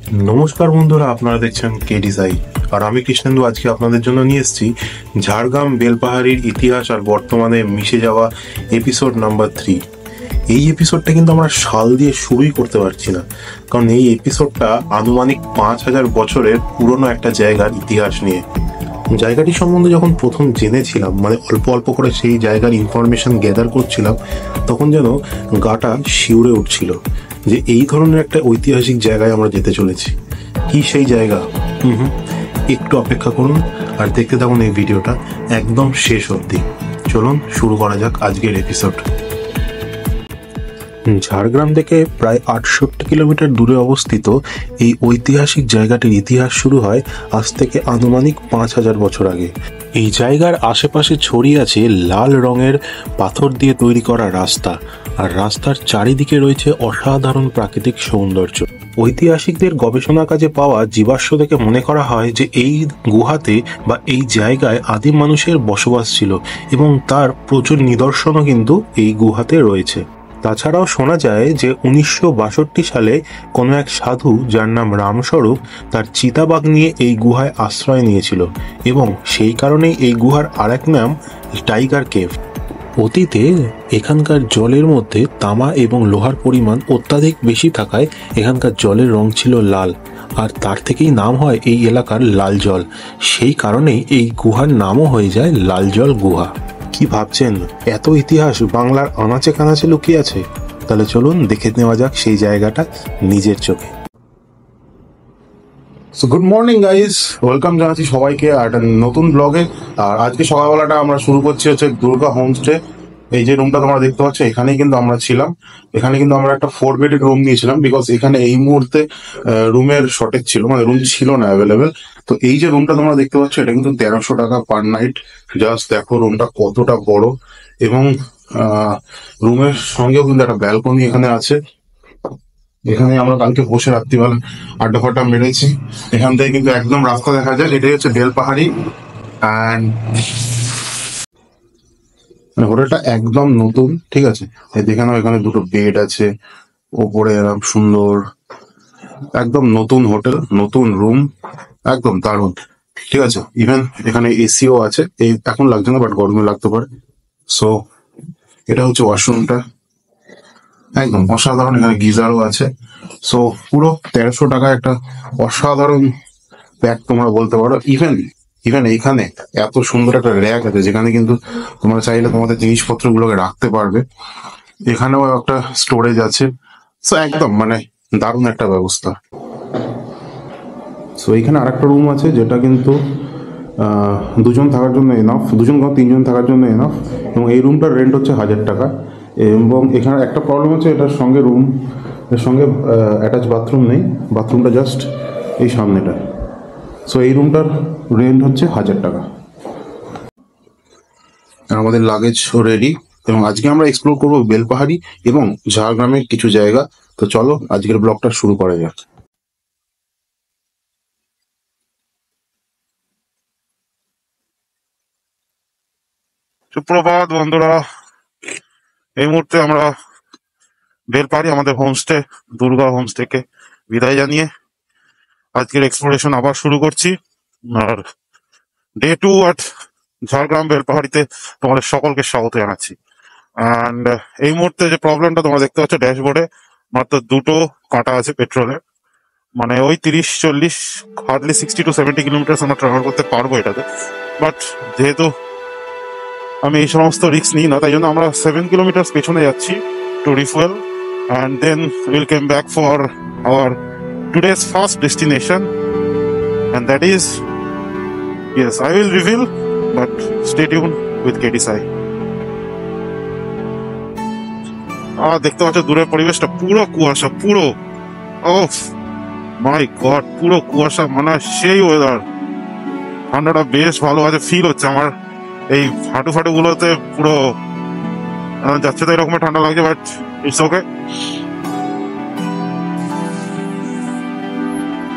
নমস্কার বন্ধুরা, আপনারা দেখছেন কেডিসাই আর আমি কৃষ্ণেন্দু। আজকে আপনাদের জন্য নিয়ে এসেছি ঝাড়গ্রাম বেলপাহাড়ির ইতিহাস আর বর্তমানে মিশে যাওয়া এপিসোড নাম্বার 3। এই এপিসোডটা কিন্তু আমরা সাল দিয়ে শুরুই করতে পারছি না, কারণ এই এপিসোডটা আনুমানিক 5,000 বছরের পুরনো একটা জায়গার ইতিহাস নিয়ে। জায়গাটি সম্বন্ধে যখন প্রথম জেনেছিলাম, মানে অল্প অল্প করে সেই জায়গার ইনফরমেশন গ্যাদার করছিলাম, তখন যেন গাটা শিউরে উঠছিল যে এই ধরনের একটা ঐতিহাসিক জায়গায় আমরা যেতে চলেছি। কি সেই জায়গা? একটু অপেক্ষা করুন আর দেখতে থাকুন এই ভিডিওটা একদম শেষ অবধি। চলুন শুরু করা যাক আজকের এপিসোড। ঝাড়গ্রাম থেকে প্রায় 68 কিলোমিটার দূরে অবস্থিত এই ঐতিহাসিক জায়গাটির ইতিহাস শুরু হয় আজ থেকে আনুমানিক 5,000 বছর আগে। এই জায়গার আশেপাশে ছড়িয়ে আছে লাল রঙের পাথর দিয়ে তৈরি করা রাস্তা, আর রাস্তার চারিদিকে রয়েছে অসাধারণ প্রাকৃতিক সৌন্দর্য। ঐতিহাসিকদের গবেষণা কাজে পাওয়া জীবাশ্ম থেকে মনে করা হয় যে এই গুহাতে বা এই জায়গায় আদিম মানুষের বসবাস ছিল এবং তার প্রচুর নিদর্শনও কিন্তু এই গুহাতে রয়েছে। তাছাড়াও শোনা যায় যে 1962 সালে কোনো এক সাধু, যার নাম রামস্বরূপ, তার চিতাবাঘ নিয়ে এই গুহায় আশ্রয় নিয়েছিল এবং সেই কারণেই এই গুহার আরেক নাম টাইগার কেভ। অতীতে এখানকার জলের মধ্যে তামা এবং লোহার পরিমাণ অত্যাধিক বেশি থাকায় এখানকার জলের রং ছিল লাল, আর তার থেকেই নাম হয় এই এলাকার লাল জল। সেই কারণেই এই গুহার নামও হয়ে যায় লাল জল গুহা। কি ভাবছেন, এত ইতিহাস বাংলার আনাচে কানাচে লুকিয়ে আছে? তাহলে চলুন দেখে নেওয়া যাক সেই জায়গাটা নিজের চোখে। So good morning guys, welcome জানাচ্ছি সবাইকে আর একটা নতুন ব্লগে। আর আজকে সকালবেলাটা আমরা শুরু করছি হচ্ছে দুর্গা হোমস্টে। এই যে রুমটা তোমরা দেখতে পাচ্ছ, এখানেই কিন্তু আমরা ছিলাম। এখানে কিন্তু আমরা একটা 4 বেডেড রুম নিয়েছিলাম, বিকজ এখানে এই মুহূর্তে রুমের শর্টেজ ছিল, মানে রুম ছিল না অ্যাভেলেবেল। তো এই যে রুমটা তোমরা দেখতে পাচ্ছ, এটা কিন্তু 1300 টাকা পার নাইট। জাস্ট দেখো রুমটা কতটা বড়, এবং রুমের সঙ্গেও কিন্তু একটা ব্যালকনি এখানে আছে। এখানে আমরা কালকে বসে রাত্রিবেলা আড্ডা ফাড্ডা মেরেছি। এখান থেকে কিন্তু একদম রাস্তা দেখা যায়। এটাই হচ্ছে বেলপাহাড়ি অ্যান্ড হোটেলটা একদম নতুন, ঠিক আছে। এখানে এখানে দুটো বেড আছে, ওপরে এরকম সুন্দর একদম নতুন হোটেল, নতুন রুম, একদম দারুণ, ঠিক আছে। ইভেন এখানে এসিও আছে, এই এখন লাগছে না, বাট গরমে লাগতে পারে। সো এটা হচ্ছে ওয়াশরুমটা, একদম অসাধারণ। এখানে গিজারও আছে। সো পুরো 1300 টাকা একটা অসাধারণ প্যাক তোমরা বলতে পারো। ইভেন এইখানে এত সুন্দর একটা র্যাক আছে, যেখানে কিন্তু তোমরা চাইলে তোমাদের জিনিসপত্র গুলোকে রাখতে পারবে। এখানেও একটা স্টোরেজ আছে। সো একদম মানে দারুণ একটা ব্যবস্থা। সো এখানে আরেকটা রুম আছে, যেটা কিন্তু দুজন থাকার জন্য এনাফ, দুজন বা তিনজন থাকার জন্য এনাফ, এবং এই রুমটার রেন্ট হচ্ছে 1000 টাকা। এবং এখানে একটা প্রবলেম আছে, এটার সঙ্গে এর সঙ্গে অ্যাটাচ বাথরুম নেই, বাথরুমটা জাস্ট এই সামনেটা। সো এই রুমটার রেন্ট হচ্ছে 1000 টাকা। আমাদের লাগেজও রেডি, এবং আজকে আমরা এক্সপ্লোর করবো বেলপাহাড়ি এবং ঝাড়গ্রামের কিছু জায়গা। তো চলো আজকের ব্লগটা শুরু করা যাক। সুপ্রভাত বন্ধুরা, এই মুহূর্তে আমরা বেলপাহাড়ি আমাদের হোমস্টে দুর্গা হোমস্টেকে বিদায় জানিয়ে আজকের এক্সপ্লোরেশন আবার শুরু করছি। আর ডে 2 at ঝাড়গ্রাম বেলপাহাড়িতে তোমাদের সকলকে স্বাগত জানাচ্ছি। অ্যান্ড এই মুহূর্তে যে প্রবলেমটা তোমরা দেখতে পাচ্ছ ড্যাশবোর্ডে, মাত্র দুটো কাঁটা আছে পেট্রোলের, মানে ওই 30-40 হার্ডলি 60 to 70 কিলোমিটার আমরা ট্রাভেল করতে পারবো এটাতে। বাট যেহেতু আমি এই সমস্ত রিস্ক নিই না, তাই জন্য আমরা 7 কিলোমিটার পেছনে যাচ্ছি two refuel, and then we'll come back for our today's first destination, and that is, yes, I will reveal, but stay tuned with KDSI. দেখতে পাচ্ছ দূরের পরিবেশটা পুরো কুয়াশা, পুরো ওফ মাই গড, পুরো কুয়াশা, মানে সেই ওয়েদার। ঠান্ডাটা বেশ ভালো আছে, ফিল হচ্ছে আমার এই হাঁটু ফাটু গুলোতে পুরো যাচ্ছে তো এরকম ঠান্ডা লাগছে, বাট ইটস ওকে।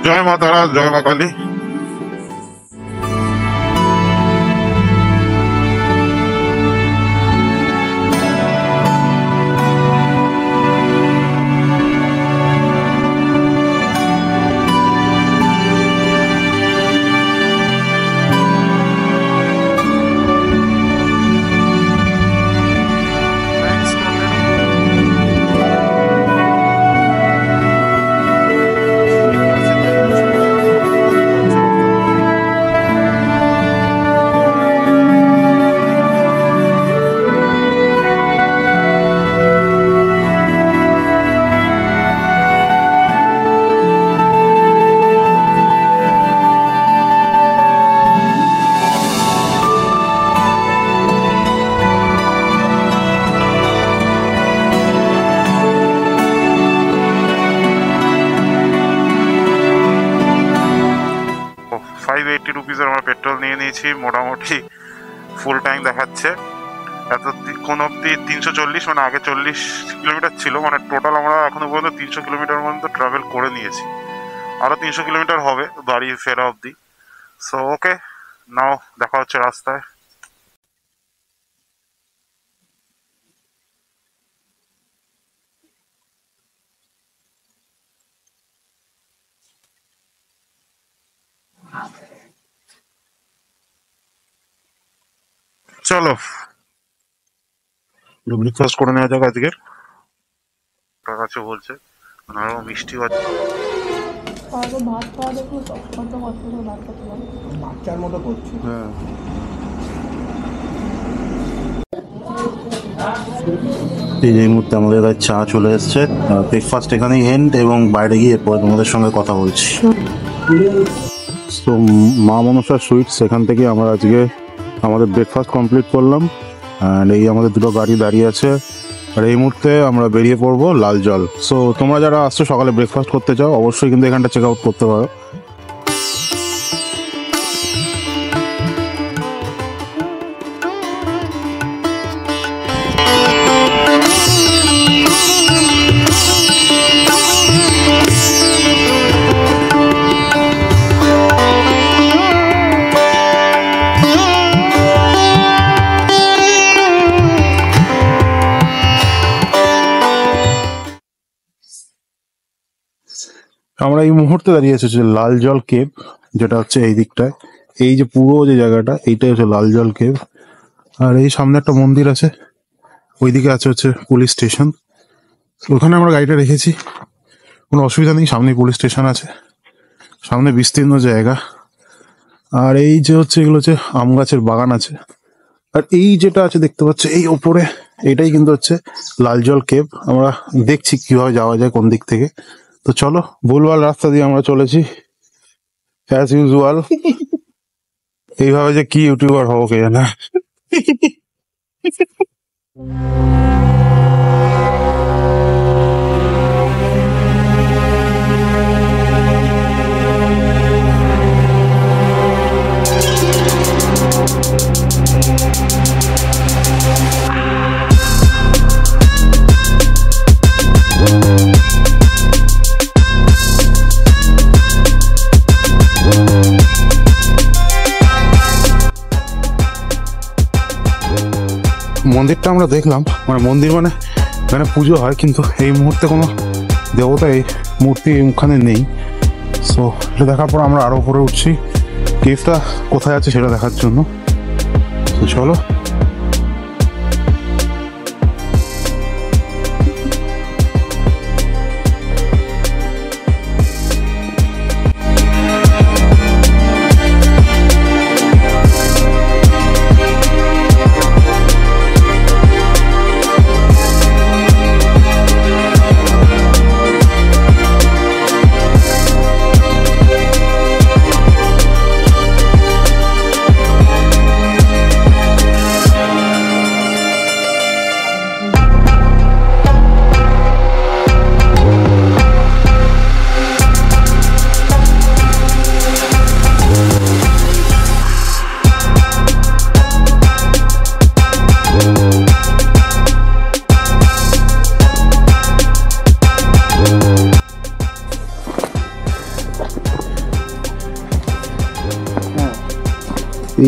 জয় মা তারা, জয় মা কালী। 80 রুপিসের আমরা পেট্রোল নিয়ে নিয়েছি, মোটামুটি ফুল ট্যাঙ্ক দেখাচ্ছে। এত কোন অব্দি 340, মানে আগে 40 কিলোমিটার ছিল, মানে টোটাল আমরা এখনো পর্যন্ত 300 কিলোমিটার পর্যন্ত ট্রাভেল করে নিয়েছি, আরো 300 কিলোমিটার হবে বাড়ি ফেরা অব্দি। সো ওকে, নাও দেখা হচ্ছে রাস্তায়। চলো ব্রেকফাস্ট করে নেওয়া যাক আজকের। তার কাছে বলছে আরো মিষ্টি আছে। ভাত খাওয়া দেখো কত কষ্ট করে ভাত খেতে পারে, বাচ্চার মতো করছে। হ্যাঁ, এই মুহূর্তে আমাদের কাছে চা চলে এসছে। ব্রেকফাস্ট এখানেই এন্ড, এবং বাইরে গিয়ে পরে তোমাদের সঙ্গে কথা বলছি। তো মা মনসা সুইটস, সেখান থেকে আমরা আজকে আমাদের ব্রেকফাস্ট কমপ্লিট করলাম। অ্যান্ড এই আমাদের দুটো গাড়ি দাঁড়িয়ে আছে, আর এই মুহূর্তে আমরা বেরিয়ে পড়বো লাল জল। সো তোমরা যারা আসছো সকালে ব্রেকফাস্ট করতে চাও, অবশ্যই কিন্তু এখানটা চেক আউট করতে পারো। আমরা এই মুহূর্তে দাঁড়িয়ে আছি হচ্ছে লাল জল কেভ, যেটা হচ্ছে এই দিকটায়। এই যে পুরো যে জায়গাটা, এইটাই হচ্ছে লাল জল কেভ। আর এই সামনে একটা মন্দির আছে, ওইদিকে আছে হচ্ছে পুলিশ স্টেশন। ওখানে আমরা গাড়িটা রেখেছি, কোনো অসুবিধা নেই, সামনে পুলিশ স্টেশন আছে, সামনে বিস্তীর্ণ জায়গা। আর এই যে হচ্ছে এগুলো হচ্ছে আম গাছের বাগান আছে। আর এই যেটা আছে দেখতে পাচ্ছ এই ওপরে, এটাই কিন্তু হচ্ছে লাল জল কেভ। আমরা দেখছি কিভাবে যাওয়া যায় কোন দিক থেকে। তো চলো, ভুলভাল রাস্তা দিয়ে আমরা চলেছি অ্যাজ ইউজুয়াল। এইভাবে যে কি ইউটিউবার হবো কে জানে। মন্দিরটা আমরা দেখলাম, মানে মন্দির মানে এখানে পুজো হয়, কিন্তু এই মুহূর্তে কোনো দেবতা এই মূর্তি ওখানে নেই। সো এটা দেখার পর আমরা আরো উপরে উঠছি কেভটা কোথায় আছে সেটা দেখার জন্য। তো চলো।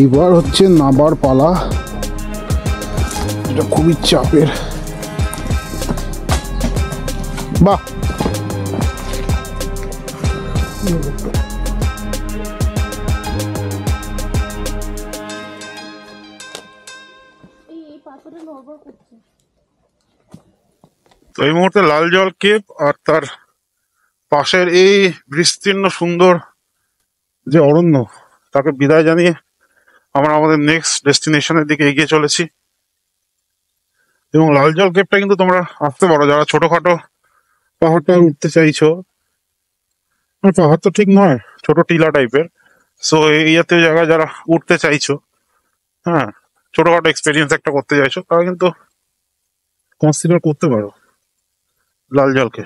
এইবার হচ্ছে নাবার পালা, এটা খুবই চাপের। বাহ, তো এই মুহূর্তে লাল জল কেভ আর তার পাশের এই বিস্তীর্ণ সুন্দর যে অরণ্য, তাকে বিদায় জানিয়ে আমরা আমাদের নেক্সট ডেস্টিনেশনের দিকে এগিয়ে চলেছি। এবং লাল জল কেভটা কিন্তু তোমরা আসতে পারো যারা ছোটখাটো পাহাড়টা উঠতে চাইছো। পাহাড় তো ঠিক নয়, ছোট টিলা টাইপের। সো এই জাতীয় জায়গায় যারা উঠতে চাইছো, হ্যাঁ, ছোটখাটো এক্সপেরিয়েন্স একটা করতে চাইছো, তারা কিন্তু কনসিডার করতে পারো লাল জলকে।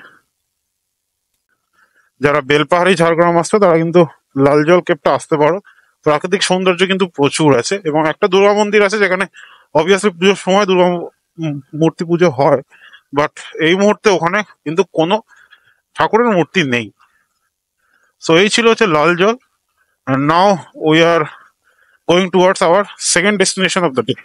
যারা বেলপাহাড়ি ঝাড়গ্রাম আসছো তারা কিন্তু লাল জল কেভটা আসতে পারো। প্রাকৃতিক সৌন্দর্য কিন্তু প্রচুর আছে, এবং একটা দুর্গা মন্দির আছে যেখানে অবভিয়াসলি পুজোর সময় দুর্গা মূর্তি পুজো হয়, বাট এই মুহূর্তে ওখানে কিন্তু কোনো ঠাকুরের মূর্তি নেই। সো এই ছিল হচ্ছে লাল জল, and now we are going towards our second destination of the day.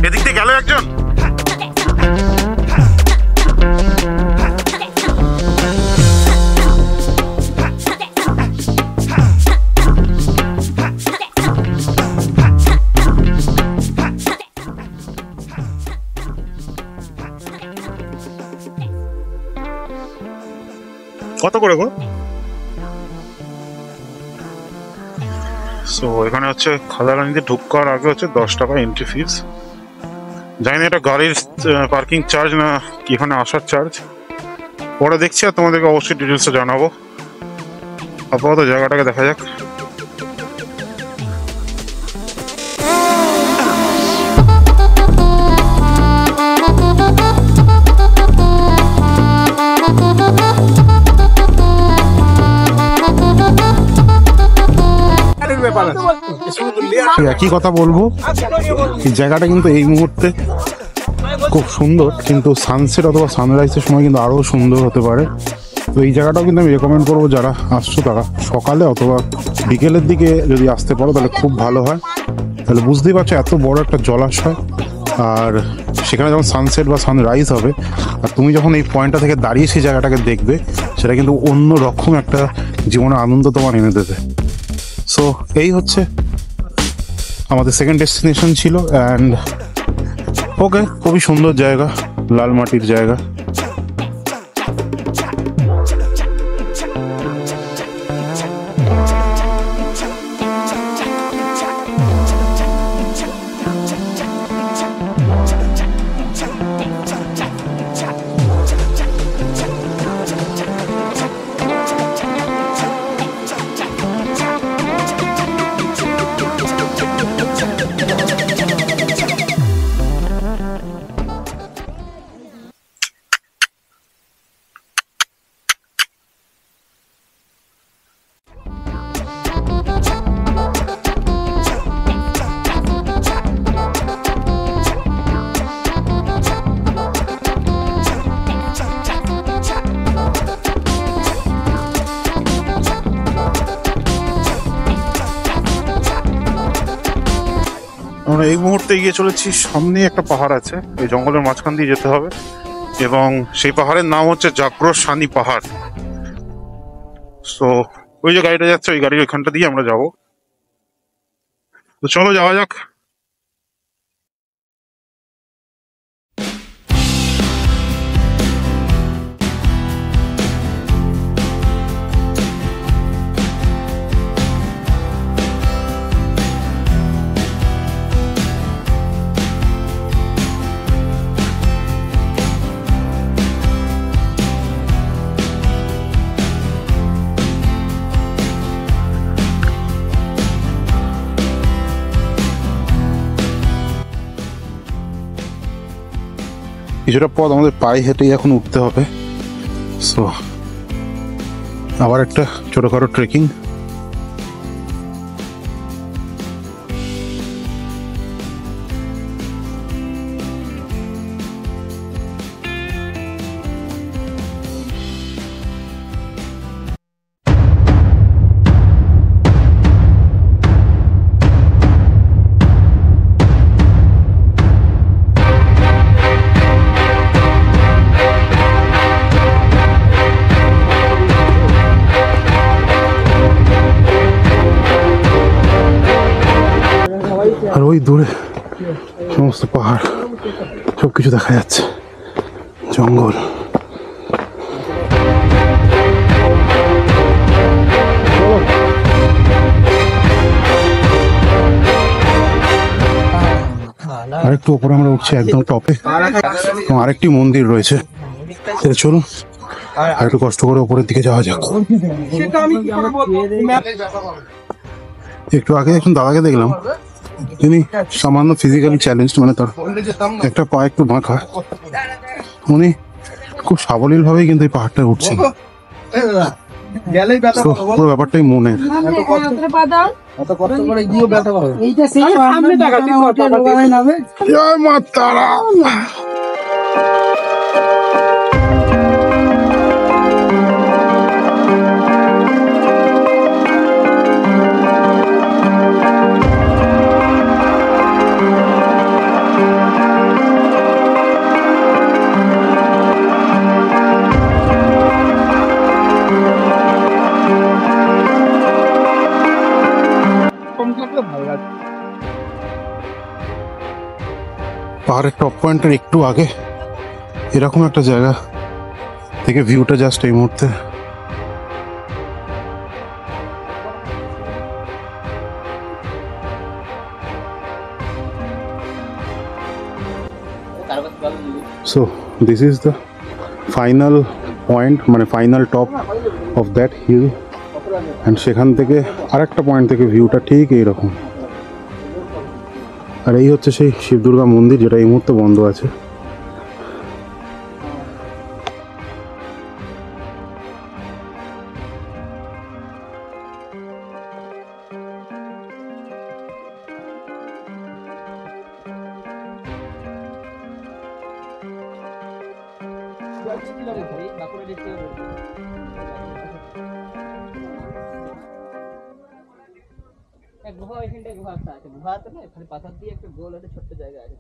এদিক দিয়ে গেল একজন। কত করে গো? সো এখানে হচ্ছে খাদারানিতে ঢুকার আগে হচ্ছে 10 টাকা এন্ট্রি ফিস। জানি না এটা গাড়ির পার্কিং চার্জ না কি এখানে আসার চার্জ, পরে দেখছি আর তোমাদেরকে অবশ্যই ডিটেলসে জানাবো। আপাতত জায়গাটাকে দেখা যাক। একই কথা বলবো, এই জায়গাটা কিন্তু এই মুহূর্তে খুব সুন্দর, কিন্তু সানসেট অথবা সানরাইজের সময় কিন্তু আরো সুন্দর হতে পারে। তো এই জায়গাটাও কিন্তু আমি রেকমেন্ড করবো, যারা আসছো তারা সকালে অথবা বিকেলের দিকে যদি আসতে পারো তাহলে খুব ভালো হয়। তাহলে বুঝতেই পারছো এত বড় একটা জলাশয়, আর সেখানে যখন সানসেট বা সানরাইজ হবে আর তুমি যখন এই পয়েন্টটা থেকে দাঁড়িয়ে সেই জায়গাটাকে দেখবে, সেটা কিন্তু অন্য রকম একটা জীবনে আনন্দ তোমার এনে দেবে। সো এই হচ্ছে আমাদের সেকেন্ড ডেস্টিনেশন ছিল, অ্যান্ড ওকে, খুবই সুন্দর জায়গা, লাল মাটির জায়গা। আমরা এই মুহূর্তে এগিয়ে চলেছি, সামনে একটা পাহাড় আছে, এই জঙ্গলের মাঝখান দিয়ে যেতে হবে, এবং সেই পাহাড়ের নাম হচ্ছে জাগ্রসানি পাহাড়। সো ওই যে গাড়িটা যাচ্ছে, ওই গাড়ির ওইখানটা দিয়ে আমরা যাবো। তো চলো যাওয়া যাক। কিছুটা পথ আমাদের পায়ে হেঁটেই এখন উঠতে হবে। সো আবার একটা ছোটখাটো ট্রেকিং। আর ওই দূরে সমস্ত পাহাড়, সবকিছু দেখা যাচ্ছে, জঙ্গল। আরেকটু উপরে আমরা উঠছি একদম টপে, এবং আরেকটি মন্দির রয়েছে। চলুন আর একটু কষ্ট করে উপরের দিকে যাওয়া যাক। একটু আগে এখন দাদাকে দেখলাম, তিনি সামান্য ফিজিক্যালি চ্যালেঞ্জ, মানে তার একটা পা একটু বাঁকা, উনি খুব সাবলীল ভাবেই কিন্তু এই পাহাড়টা উঠছেন। তো পুরো ব্যাপারটাই মনের। জয় মা তারা। পাহাড়ের টপ পয়েন্টের একটু আগে এরকম একটা জায়গা থেকে ভিউটা জাস্ট এই মুহূর্তে so this is the final point, মানে final top of that hill, and সেখান থেকে আরেকটা পয়েন্ট থেকে ভিউটা ঠিক এইরকম। আর এই হচ্ছে সেই শিব দুর্গা মন্দির, যেটা এই মুহূর্তে বন্ধ আছে। গুহা ওইখানটায় গুহা একটা আছে, গুহা তো না খালি পাথর দিয়ে একটা গোল একটা ছোট্ট জায়গা আছে।